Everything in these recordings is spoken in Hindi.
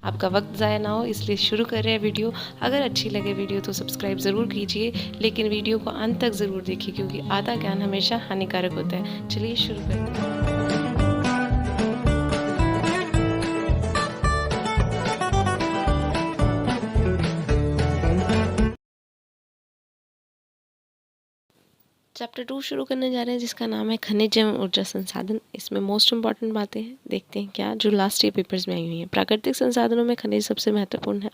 आपका वक्त ज़ाया ना हो इसलिए शुरू कर रहे हैं वीडियो। अगर अच्छी लगे वीडियो तो सब्सक्राइब ज़रूर कीजिए, लेकिन वीडियो को अंत तक ज़रूर देखिए क्योंकि आधा ज्ञान हमेशा हानिकारक होता है। चलिए शुरू करते हैं। चैप्टर 2 शुरू करने जा रहे हैं जिसका नाम है खनिज एवं ऊर्जा संसाधन। इसमें मोस्ट इंपॉर्टेंट बातें हैं, देखते हैं क्या, जो लास्ट ईयर पेपर्स में आई हुई हैं। प्राकृतिक संसाधनों में खनिज सबसे महत्वपूर्ण है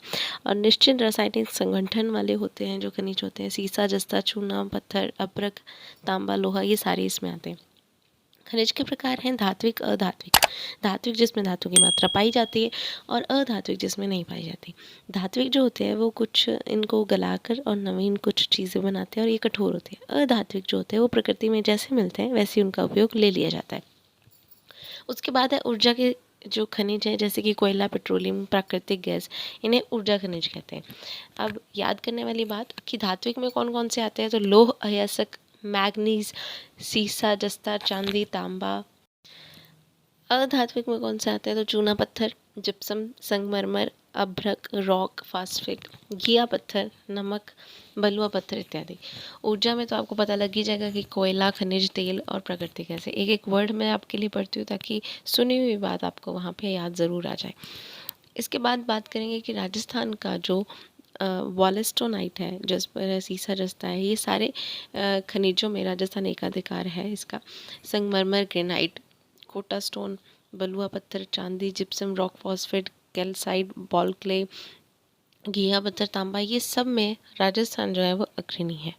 और निश्चित रासायनिक संगठन वाले होते हैं जो खनिज होते हैं। सीसा, जस्ता, चूना, पत्थर, अभ्रक, तांबा, लोहा, ये सारे इसमें आते हैं। खनिज के प्रकार हैं धात्विक, अधात्विक। धात्विक जिसमें धातु की मात्रा पाई जाती है और अधात्विक जिसमें नहीं पाई जाती। धात्विक जो होते हैं वो कुछ इनको गलाकर और नवीन कुछ चीज़ें बनाते हैं और ये कठोर होते हैं। अधात्विक जो होते हैं वो प्रकृति में जैसे मिलते हैं वैसे उनका उपयोग ले लिया जाता है। उसके बाद है ऊर्जा के जो खनिज है, जैसे कि कोयला, पेट्रोलियम, प्राकृतिक गैस, इन्हें ऊर्जा खनिज कहते हैं। अब याद करने वाली बात कि धात्विक में कौन कौन से आते हैं, तो लौह, अयस्क, मैग्नीज, सीसा, जस्ता, चांदी, तांबा। अधात्विक में कौन से आते हैं, तो चूना पत्थर, जिप्सम, संगमरमर, अभ्रक, रॉक, फास्फेट, घिया पत्थर, नमक, बलुआ पत्थर इत्यादि। ऊर्जा में तो आपको पता लग ही जाएगा कि कोयला, खनिज तेल और प्राकृतिक गैस। एक एक वर्ड मैं आपके लिए पढ़ती हूँ ताकि सुनी हुई बात आपको वहाँ पे याद ज़रूर आ जाए। इसके बाद बात करेंगे कि राजस्थान का जो वॉलेस्टोनाइट है, जिस पर सीसा जस्ता है, ये सारे खनिजों में राजस्थान एकाधिकार है इसका। संगमरमर, ग्रेनाइट, कोटा स्टोन, बलुआ पत्थर, चांदी, gypsum, rock phosphate, calcite, ball clay, घिया पत्थर, तांबा, ये सब में राजस्थान जो है वो अग्रणी है।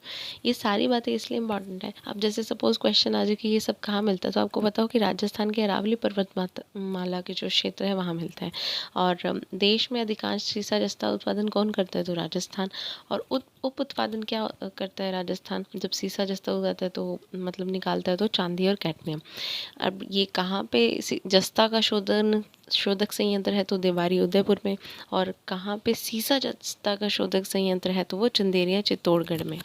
ये सारी बातें इसलिए इम्पॉर्टेंट है, अब जैसे सपोज क्वेश्चन आ जाए कि ये सब कहाँ मिलता है, तो आपको पता हो कि राजस्थान के अरावली पर्वत माला के जो क्षेत्र है वहाँ मिलता है। और देश में अधिकांश सीसा जस्ता उत्पादन कौन करता है, तो राजस्थान। और उप उत्पादन क्या करता है राजस्थान, जब सीसा जस्ता उगाता है तो मतलब निकालता है तो चांदी और कैडमियम। अब ये कहाँ पे जस्ता का शोधक संयंत्र है, तो देवारी उदयपुर में। और कहाँ पे सीसा जस्ता का शोधक संयंत्र है, तो वो चंदेरिया चित्तौड़गढ़ में।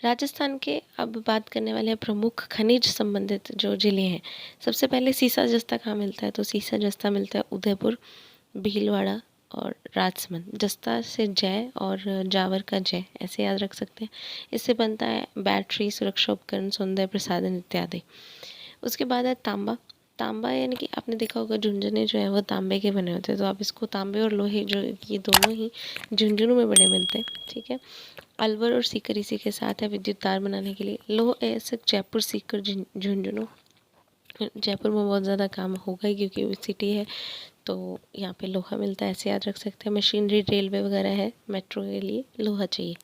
राजस्थान के अब बात करने वाले हैं प्रमुख खनिज संबंधित जो जिले हैं। सबसे पहले सीसा जस्ता कहाँ मिलता है, तो सीसा जस्ता मिलता है उदयपुर, भीलवाड़ा और राजसमंद। जस्ता से जय और जावर का जय ऐसे याद रख सकते हैं। इससे बनता है बैटरी, सुरक्षा उपकरण, सौंदर्य प्रसाधन इत्यादि। उसके बाद है तांबा। तांबा यानी कि आपने देखा होगा झुंझुने जो है वो तांबे के बने होते हैं, तो आप इसको तांबे और लोहे जो ये दोनों ही झुंझुनों में बड़े मिलते हैं, ठीक है। अलवर और सीकर इसी के साथ है विद्युत तार बनाने के लिए। लौह अयस्क जयपुर, सीकर, झुंझुनू। जयपुर में बहुत ज़्यादा काम होगा ही क्योंकि वो सिटी है, तो यहाँ पे लोहा मिलता है, ऐसे याद रख सकते हैं। मशीनरी, रेलवे वगैरह है, मेट्रो के लिए लोहा चाहिए।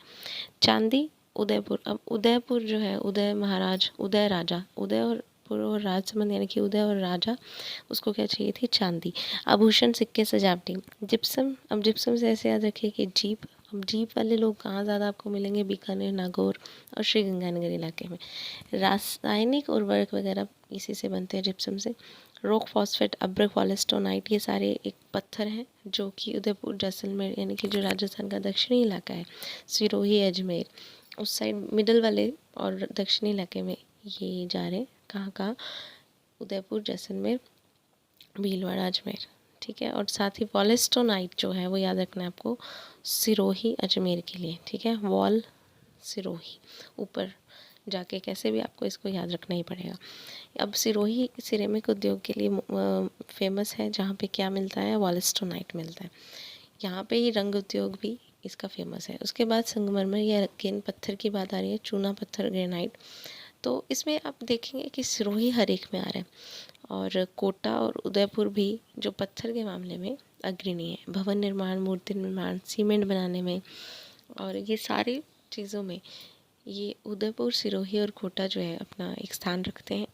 चांदी उदयपुर। अब उदयपुर जो है, उदय महाराज, उदय राजा, उदय और राजसमंद यानी कि उदय और राजा, उसको क्या चाहिए थी, चांदी। आभूषण, सिक्के, सजावटी। जिप्सम। अब जिप्सम से ऐसे याद रखिए कि जीप। अब जीप वाले लोग कहाँ ज़्यादा आपको मिलेंगे, बीकानेर, नागौर और श्री गंगानगर इलाके में। रासायनिक उर्वरक वगैरह इसी से बनते हैं, जिप्सम से। रॉक फॉस्फेट, अभ्रक, वॉलेस्टोनाइट, ये सारे एक पत्थर हैं जो कि उदयपुर, जैसलमेर यानी कि जो राजस्थान का दक्षिणी इलाका है, सिरोही, अजमेर, उस साइड मिडल वाले और दक्षिणी इलाके में ये जा रहे हैं। कहाँ, उदयपुर, जैसलमेर, भीलवाड़ा, अजमेर, ठीक है। और साथ ही वॉलेस्टोनाइट जो है वो याद रखना है आपको, सिरोही, अजमेर के लिए, ठीक है। वॉल, सिरोही, ऊपर जाके कैसे भी आपको इसको याद रखना ही पड़ेगा। अब सिरोही सिरेमिक उद्योग के लिए फेमस है, जहाँ पे क्या मिलता है, वॉलेस्टोनाइट मिलता है। यहाँ पे ही रंग उद्योग भी इसका फेमस है। उसके बाद संगमरमर या रंगीन पत्थर की बात आ रही है, चूना पत्थर, ग्रेनाइट। तो इसमें आप देखेंगे कि सिरोही हर एक में आ रहा है और कोटा और उदयपुर भी जो पत्थर के मामले में अग्रणी है। भवन निर्माण, मूर्ति निर्माण, सीमेंट बनाने में और ये सारी चीज़ों में ये उदयपुर, सिरोही और कोटा जो है अपना एक स्थान रखते हैं।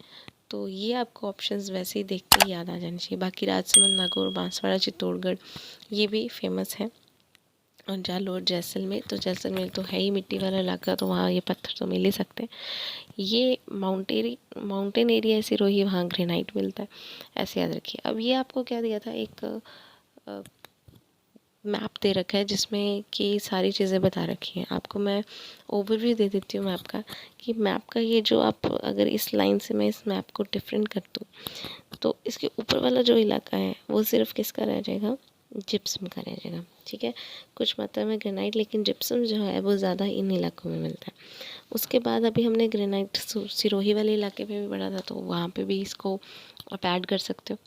तो ये आपको ऑप्शंस वैसे ही देख के याद आ जाने चाहिए। बाकी राजसमंद, नागौर, बांसवाड़ा, चित्तौड़गढ़ ये भी फेमस है। और जालोर, जैसलमेर, तो जैसलमेर तो है ही मिट्टी वाला इलाका, तो वहाँ ये पत्थर तो मिल ही सकते हैं। ये माउंटेन एरिया है सिरोही, वहाँ ग्रेनाइट मिलता है, ऐसे याद रखिए। अब ये आपको क्या दिया था, एक मैप दे रखा है जिसमें कि सारी चीज़ें बता रखी हैं। आपको मैं ओवरव्यू दे देती हूँ मैप का, कि मैप का ये जो आप अगर इस लाइन से मैं इस मैप को डिफरेंट कर दूँ तो इसके ऊपर वाला जो इलाका है वो सिर्फ किसका रह जाएगा, जिप्सम का रह जाएगा। ठीक है, कुछ मात्रा में ग्रेनाइट, लेकिन जिप्सम जो है वो ज़्यादा इन इलाकों में मिलता है। उसके बाद अभी हमने ग्रेनाइट सिरोही वाले इलाके में भी पढ़ा था, तो वहाँ पे भी इसको आप ऐड कर सकते हो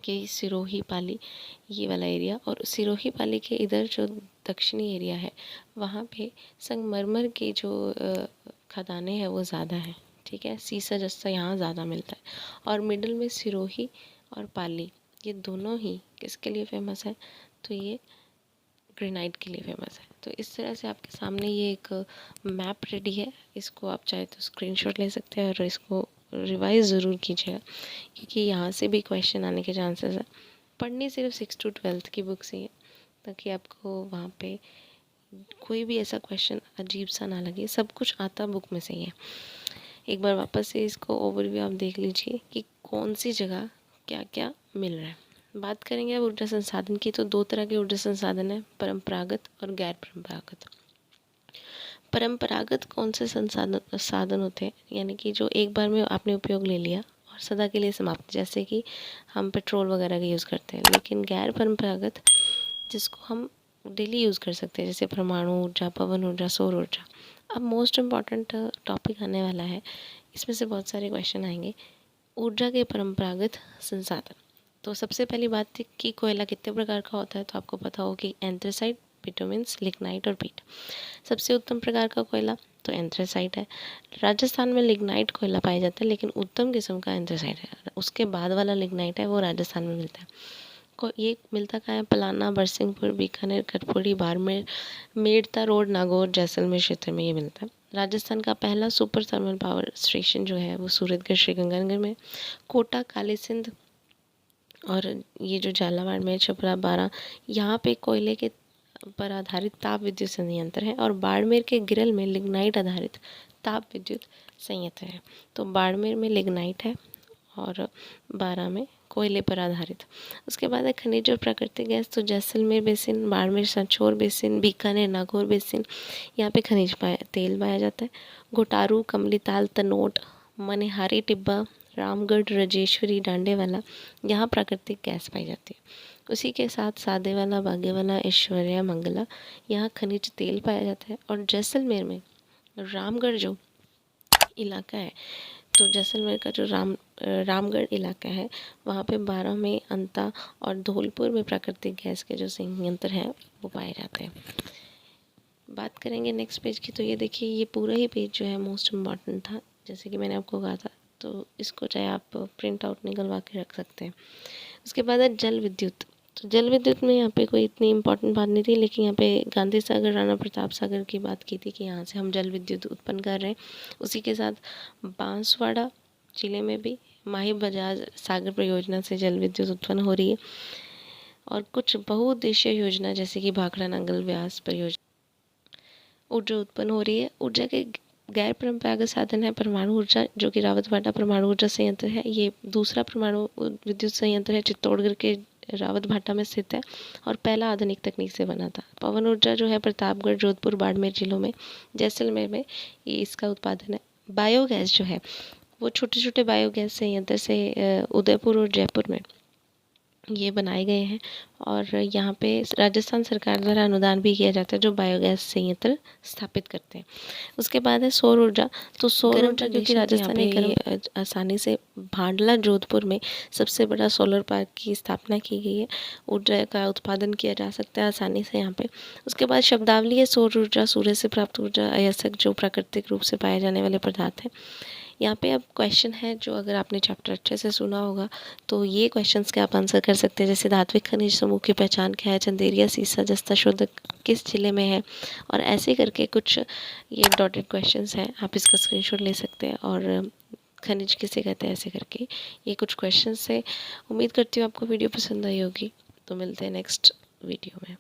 कि सिरोही पाली ये वाला एरिया, और सिरोही पाली के इधर जो दक्षिणी एरिया है वहाँ पे संगमरमर के जो खदानें हैं वो ज़्यादा है। ठीक है, सीसा जस्ता यहाँ ज़्यादा मिलता है। और मिडल में सिरोही और पाली ये दोनों ही किसके लिए फेमस है, तो ये ग्रेनाइट के लिए फेमस है। तो इस तरह से आपके सामने ये एक मैप रेडी है, इसको आप चाहे तो स्क्रीनशॉट ले सकते हैं और इसको रिवाइज ज़रूर कीजिएगा, क्योंकि यहाँ से भी क्वेश्चन आने के चांसेस है। पढ़नी सिर्फ 6 to 12 की बुक से है, ताकि आपको वहाँ पे कोई भी ऐसा क्वेश्चन अजीब सा ना लगे, सब कुछ आता बुक में से ही है। एक बार वापस से इसको ओवरव्यू आप देख लीजिए कि कौन सी जगह क्या क्या मिल रहा है। बात करेंगे अब ऊर्जा संसाधन की, तो 2 तरह के ऊर्जा संसाधन है, परंपरागत और गैर परंपरागत। परंपरागत कौन से साधन होते हैं, यानी कि जो एक बार में आपने उपयोग ले लिया और सदा के लिए समाप्त, जैसे कि हम पेट्रोल वगैरह का यूज़ करते हैं। लेकिन गैर परंपरागत जिसको हम डेली यूज़ कर सकते हैं, जैसे परमाणु ऊर्जा, पवन ऊर्जा, सौर ऊर्जा। अब मोस्ट इम्पॉर्टेंट टॉपिक आने वाला है, इसमें से बहुत सारे क्वेश्चन आएंगे। ऊर्जा के परंपरागत संसाधन, तो सबसे पहली बात थी कि कोयला कितने प्रकार का होता है, तो आपको पता हो कि एंथ्रेसाइट, बिटुमेंस, लिग्नाइट और पीट। सबसे उत्तम प्रकार का कोयला तो एंथ्रेसाइट है। राजस्थान में लिग्नाइट कोयला पाया जाता है, लेकिन उत्तम किस्म का एंथ्रेसाइट है। उसके बाद वाला लिग्नाइट है वो राजस्थान में मिलता है। ये मिलता कहाँ है, पलाना, बरसिंहपुर, बीकानेर, कटपुड़ी, बाड़मेर, मेड़ता रोड, नागौर, जैसलमेर क्षेत्र में ये मिलता है। राजस्थान का पहला सुपर थर्मल पावर स्टेशन जो है वो सूरतगढ़ श्रीगंगानगर में, कोटा, काली सिंध और ये जो झालावाड़ में छपरा, बारा, यहाँ पे कोयले के पर आधारित ताप विद्युत संयंत्र है। और बाड़मेर के गिरल में लिग्नाइट आधारित ताप विद्युत संयंत्र है। तो बाड़मेर में लिग्नाइट है और बारा में कोयले पर आधारित। उसके बाद है खनिज और प्राकृतिक गैस, तो Jaisalmer basin, Barmer Sanchore basin, Bikaner, Nagaur basin, यहाँ पे खनिज तेल पाया जाता है। घोटारू, कमलीताल, तनोट, मनिहारी, टिब्बा, रामगढ़, राजेश्वरी, डांडेवाला, यहाँ प्राकृतिक गैस पाई जाती है। उसी के साथ सादेवाला, बागेवाला, ऐश्वर्या, मंगला, यहाँ खनिज तेल पाया जाता है। और जैसलमेर में रामगढ़ जो इलाका है, तो जैसलमेर का जो रामगढ़ इलाका है वहाँ पे 12 में अंता और धौलपुर में प्राकृतिक गैस के जो संयंत्र हैं वो पाए जाते हैं। बात करेंगे नेक्स्ट पेज की, तो ये देखिए ये पूरा ही पेज जो है मोस्ट इम्पॉर्टेंट था, जैसे कि मैंने आपको कहा था, तो इसको चाहे आप प्रिंट आउट निकलवा के रख सकते हैं। उसके बाद है जल विद्युत, तो जल विद्युत में यहाँ पे कोई इतनी इम्पोर्टेंट बात नहीं थी, लेकिन यहाँ पे गांधी सागर, राणा प्रताप सागर की बात की थी कि यहाँ से हम जल विद्युत उत्पन्न कर रहे हैं। उसी के साथ बांसवाड़ा जिले में भी माही बजाज सागर परियोजना से जल विद्युत उत्पन्न हो रही है। और कुछ बहुउद्देशीय योजना जैसे कि भाखड़ा नांगल व्यास परियोजना ऊर्जा उत्पन्न हो रही है। ऊर्जा के गैर परंपरागत साधन है परमाणु ऊर्जा, जो कि रावतभाटा परमाणु ऊर्जा संयंत्र है। ये दूसरा परमाणु विद्युत संयंत्र है, चित्तौड़गढ़ के रावतभाटा में स्थित है और पहला आधुनिक तकनीक से बना था। पवन ऊर्जा जो है प्रतापगढ़, जोधपुर, बाड़मेर जिलों में, जैसलमेर में ये इसका उत्पादन है। बायोगैस जो है वो छोटे छोटे बायोगैस संयंत्र से उदयपुर और जयपुर में ये बनाए गए हैं और यहाँ पे राजस्थान सरकार द्वारा अनुदान भी किया जाता है जो बायोगैस संयंत्र स्थापित करते हैं। उसके बाद है सौर ऊर्जा, तो सौर ऊर्जा क्योंकि राजस्थान में आसानी से भांडला जोधपुर में सबसे बड़ा सोलर पार्क की स्थापना की गई है। ऊर्जा का उत्पादन किया जा सकता है आसानी से यहाँ पे। उसके बाद शब्दावली है सौर ऊर्जा, सूर्य से प्राप्त ऊर्जा, अयस्क जो प्राकृतिक रूप से पाए जाने वाले पदार्थ हैं। यहाँ पे अब क्वेश्चन है जो अगर आपने चैप्टर अच्छे से सुना होगा तो ये क्वेश्चंस के आप आंसर कर सकते हैं, जैसे धात्विक खनिज समूह की पहचान क्या है, चंदेरिया, सीसा, जस्ता शोधक किस जिले में है, और ऐसे करके कुछ ये डॉटेड क्वेश्चंस हैं, आप इसका स्क्रीनशॉट ले सकते हैं। और खनिज किसे कहते हैं, ऐसे करके ये कुछ क्वेश्चन से। उम्मीद करती हूँ आपको वीडियो पसंद आई होगी, तो मिलते हैं नेक्स्ट वीडियो में।